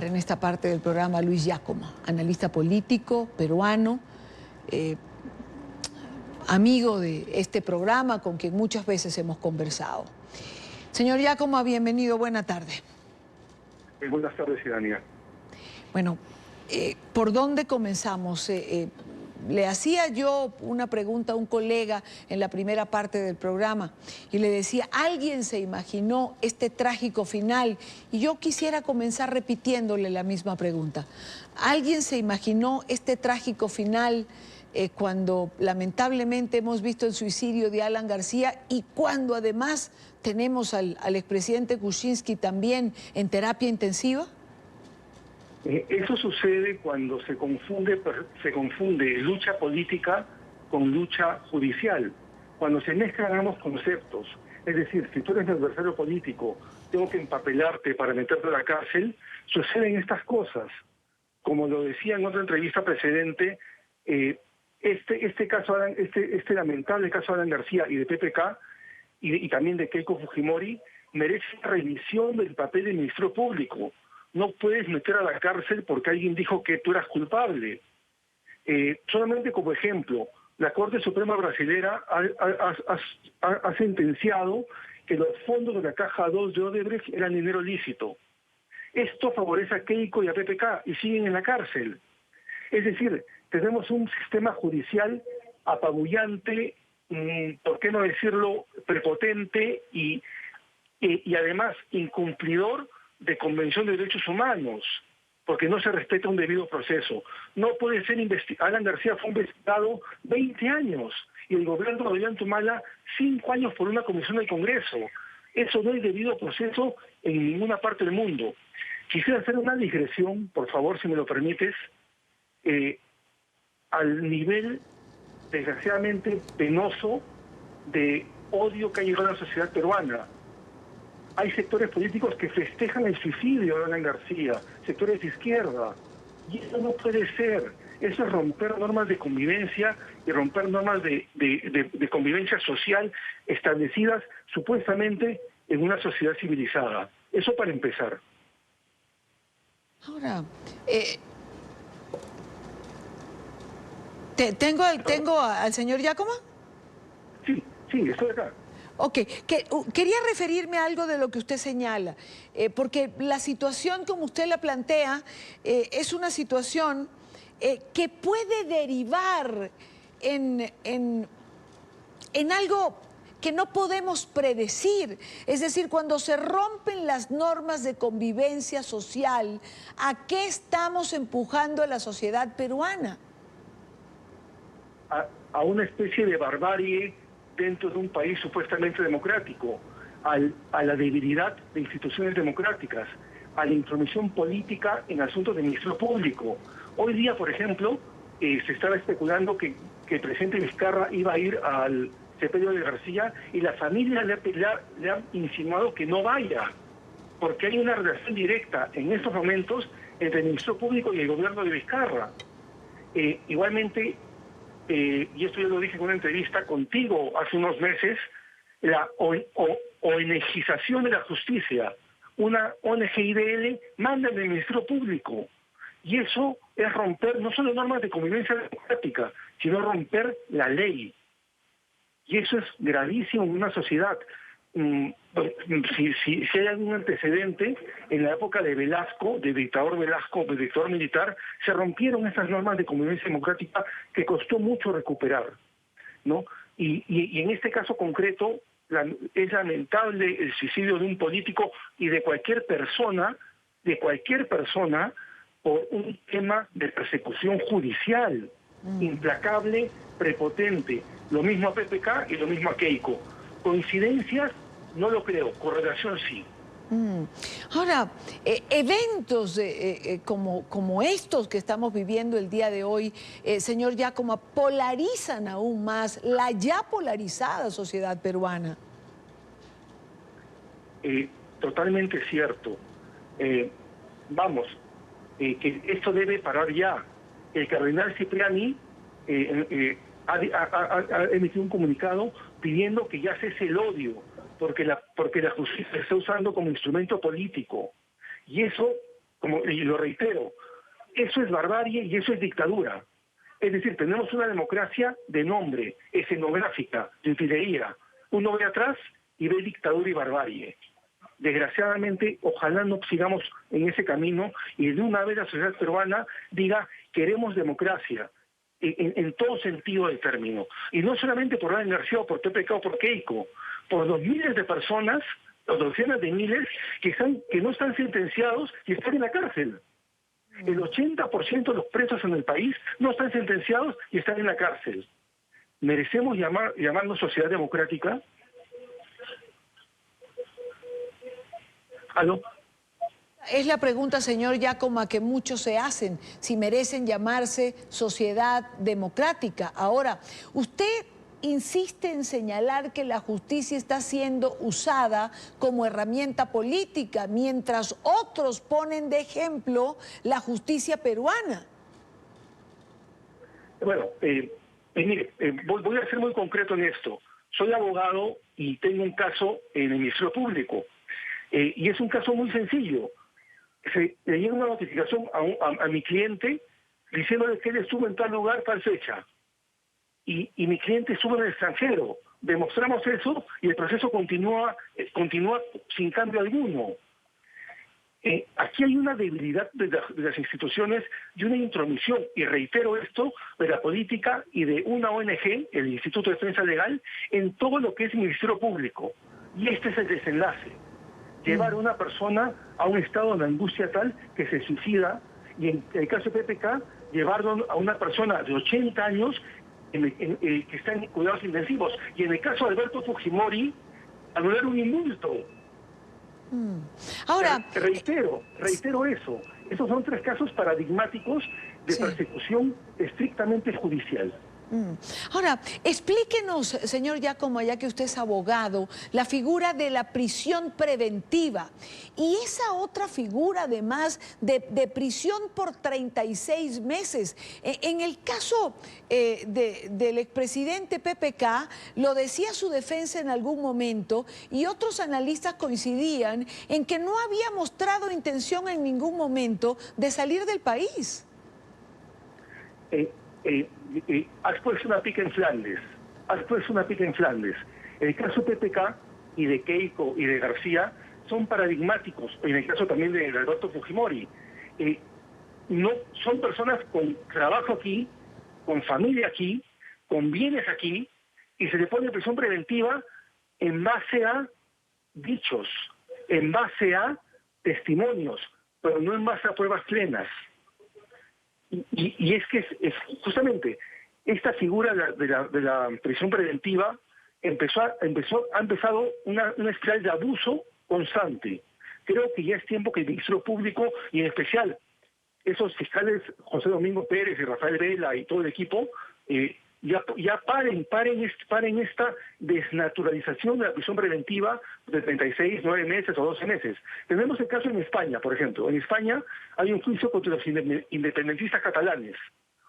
En esta parte del programa Luis Giacomo, analista político peruano, amigo de este programa con quien muchas veces hemos conversado. Señor Giacomo, bienvenido, buena tarde. Buenas tardes, Idania. Bueno, ¿por dónde comenzamos? Le hacía yo una pregunta a un colega en la primera parte del programa y le decía, ¿alguien se imaginó este trágico final? Y yo quisiera comenzar repitiéndole la misma pregunta. ¿Alguien se imaginó este trágico final cuando lamentablemente hemos visto el suicidio de Alan García y cuando además tenemos al expresidente Kuczynski también en terapia intensiva? Eso sucede cuando se confunde lucha política con lucha judicial, cuando se mezclan ambos conceptos. Es decir, si tú eres mi adversario político, tengo que empapelarte para meterte a la cárcel, suceden estas cosas. Como lo decía en otra entrevista precedente, este lamentable caso de Alan García y de PPK, y también de Keiko Fujimori, merece una revisión del papel del Ministerio Público. No puedes meter a la cárcel porque alguien dijo que tú eras culpable. Solamente como ejemplo, la Corte Suprema Brasilera ha sentenciado que los fondos de la Caja 2 de Odebrecht eran dinero lícito. Esto favorece a Keiko y a PPK y siguen en la cárcel. Es decir, tenemos un sistema judicial apabullante, por qué no decirlo, prepotente y además incumplidor de Convención de Derechos Humanos, porque no se respeta un debido proceso. No puede ser investigado. Alan García fue investigado 20 años y el gobierno de Ollanta 5 años por una comisión del Congreso. Eso no es debido proceso en ninguna parte del mundo. Quisiera hacer una digresión, por favor, si me lo permites, al nivel, desgraciadamente, penoso de odio que ha llegado a la sociedad peruana. Hay sectores políticos que festejan el suicidio de Alan García, sectores de izquierda, y eso no puede ser. Eso es romper normas de convivencia y romper normas de convivencia social establecidas supuestamente en una sociedad civilizada. Eso para empezar. Ahora, ¿tengo al señor Giacomo? Sí, estoy acá. Ok, quería referirme a algo de lo que usted señala, porque la situación como usted la plantea es una situación que puede derivar en algo que no podemos predecir. Es decir, cuando se rompen las normas de convivencia social, ¿a qué estamos empujando a la sociedad peruana? A una especie de barbarie dentro de un país supuestamente democrático, a la debilidad de instituciones democráticas, a la intromisión política en asuntos del Ministerio Público. Hoy día, por ejemplo, se estaba especulando que el presidente Vizcarra iba a ir al sepelio de García y la familia le ha insinuado que no vaya, porque hay una relación directa en estos momentos entre el Ministerio Público y el gobierno de Vizcarra. Igualmente, y esto yo lo dije en una entrevista contigo hace unos meses, la ONGización de la justicia. Una ONG-IDL manda en el Ministerio Público. Y eso es romper no solo normas de convivencia democrática, sino romper la ley. Y eso es gravísimo en una sociedad. Si hay algún antecedente, en la época de Velasco, del dictador Velasco, del dictador militar, se rompieron esas normas de convivencia democrática que costó mucho recuperar, ¿no? Y en este caso concreto, es lamentable el suicidio de un político y de cualquier persona, por un tema de persecución judicial, implacable, prepotente. Lo mismo a PPK y lo mismo a Keiko. ¿Coincidencias? No lo creo. Correlación sí. Ahora, eventos como estos que estamos viviendo el día de hoy, señor Giacomo, polarizan aún más la ya polarizada sociedad peruana. Totalmente cierto. Que esto debe parar ya. El cardenal Cipriani ha emitido un comunicado pidiendo que ya cese el odio, porque la justicia se está usando como instrumento político. Y eso y lo reitero, eso es barbarie y eso es dictadura. Es decir, tenemos una democracia de nombre, escenográfica, de utilería. Uno ve atrás y ve dictadura y barbarie. Desgraciadamente, ojalá no sigamos en ese camino y de una vez la sociedad peruana diga, queremos democracia, en todo sentido del término. Y no solamente por Alan García o por PPK o por Keiko, por los miles de personas, los docenas de miles, que no están sentenciados y están en la cárcel. El 80% de los presos en el país no están sentenciados y están en la cárcel. ¿Merecemos llamarnos sociedad democrática? ¿Aló? Es la pregunta, señor Giacomo, que muchos se hacen, si merecen llamarse sociedad democrática. Ahora, usted insiste en señalar que la justicia está siendo usada como herramienta política, mientras otros ponen de ejemplo la justicia peruana. Bueno, mire, voy a ser muy concreto en esto. Soy abogado y tengo un caso en el Ministerio Público. Y es un caso muy sencillo. Le llega una notificación a mi cliente diciéndole que él estuvo en tal lugar, tal fecha. Y mi cliente estuvo en el extranjero. Demostramos eso y el proceso continúa sin cambio alguno. Aquí hay una debilidad de las instituciones y una intromisión, y reitero esto, de la política y de una ONG, el Instituto de Defensa Legal, en todo lo que es el Ministerio Público. Y este es el desenlace. Llevar a una persona a un estado de angustia tal que se suicida, y en el caso de PPK, llevarlo a una persona de 80 años que está en cuidados intensivos. Y en el caso de Alberto Fujimori, anular un indulto. Ahora, reitero eso. Esos son 3 casos paradigmáticos de persecución estrictamente judicial. Ahora, explíquenos, señor Giacomo, ya que usted es abogado, la figura de la prisión preventiva y esa otra figura, además, de prisión por 36 meses. En el caso del expresidente PPK, lo decía su defensa en algún momento y otros analistas coincidían en que no había mostrado intención en ningún momento de salir del país. Has puesto una pica en Flandes. El caso de PPK y de Keiko y de García son paradigmáticos, en el caso también de Alberto Fujimori. No, son personas con trabajo aquí, con familia aquí, con bienes aquí, y se le pone prisión preventiva en base a dichos, en base a testimonios, pero no en base a pruebas plenas. Y es que es justamente esta figura de la prisión preventiva ha empezado una espiral de abuso constante. Creo que ya es tiempo que el Ministerio Público, y en especial esos fiscales José Domingo Pérez y Rafael Vela y todo el equipo, ya paren esta desnaturalización de la prisión preventiva de 36, 9 meses o 12 meses. Tenemos el caso en España, por ejemplo. En España hay un juicio contra los independentistas catalanes.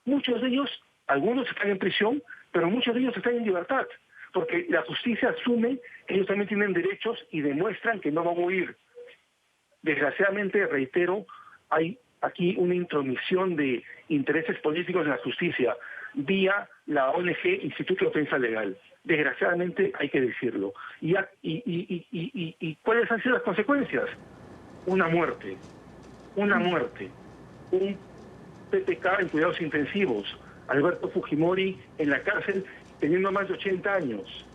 Muchos de ellos, algunos están en prisión, pero muchos de ellos están en libertad, porque la justicia asume que ellos también tienen derechos y demuestran que no van a huir. Desgraciadamente, reitero, hay aquí una intromisión de intereses políticos en la justicia vía la ONG Instituto de Defensa Legal. Desgraciadamente hay que decirlo. ¿Y cuáles han sido las consecuencias? Una muerte. Un PPK en cuidados intensivos. Alberto Fujimori en la cárcel teniendo más de 80 años.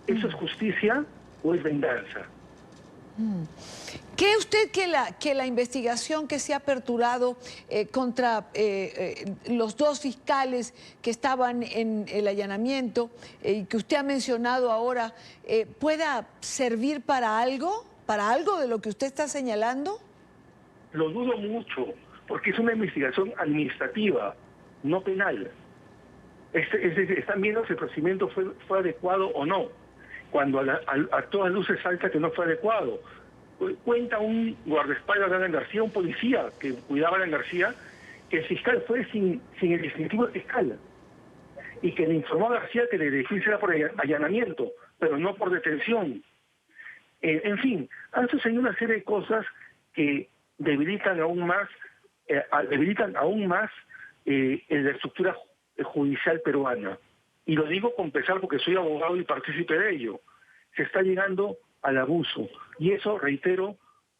¿Eso es justicia o es venganza? ¿Cree usted que la investigación que se ha aperturado contra los 2 fiscales que estaban en el allanamiento y que usted ha mencionado ahora pueda servir para algo de lo que usted está señalando? Lo dudo mucho, porque es una investigación administrativa, no penal. Están viendo si el procedimiento fue adecuado o no, cuando a todas luces salta que no fue adecuado. Cuenta un guardaespaldas de Alan García, un policía que cuidaba a Alan García, que el fiscal fue sin el distintivo de fiscal y que le informó a García que le difícil era por allanamiento, pero no por detención. En fin, han sucedido una serie de cosas que debilitan aún más la estructura judicial peruana. Y lo digo con pesar porque soy abogado y partícipe de ello. Se está llegando al abuso. Y eso, reitero,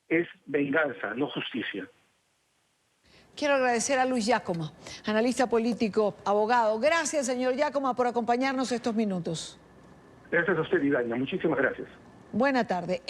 es venganza, no justicia. Quiero agradecer a Luis Giacomo, analista político, abogado. Gracias, señor Giacomo, por acompañarnos estos minutos. Gracias a usted, Idalia. Muchísimas gracias. Buena tarde.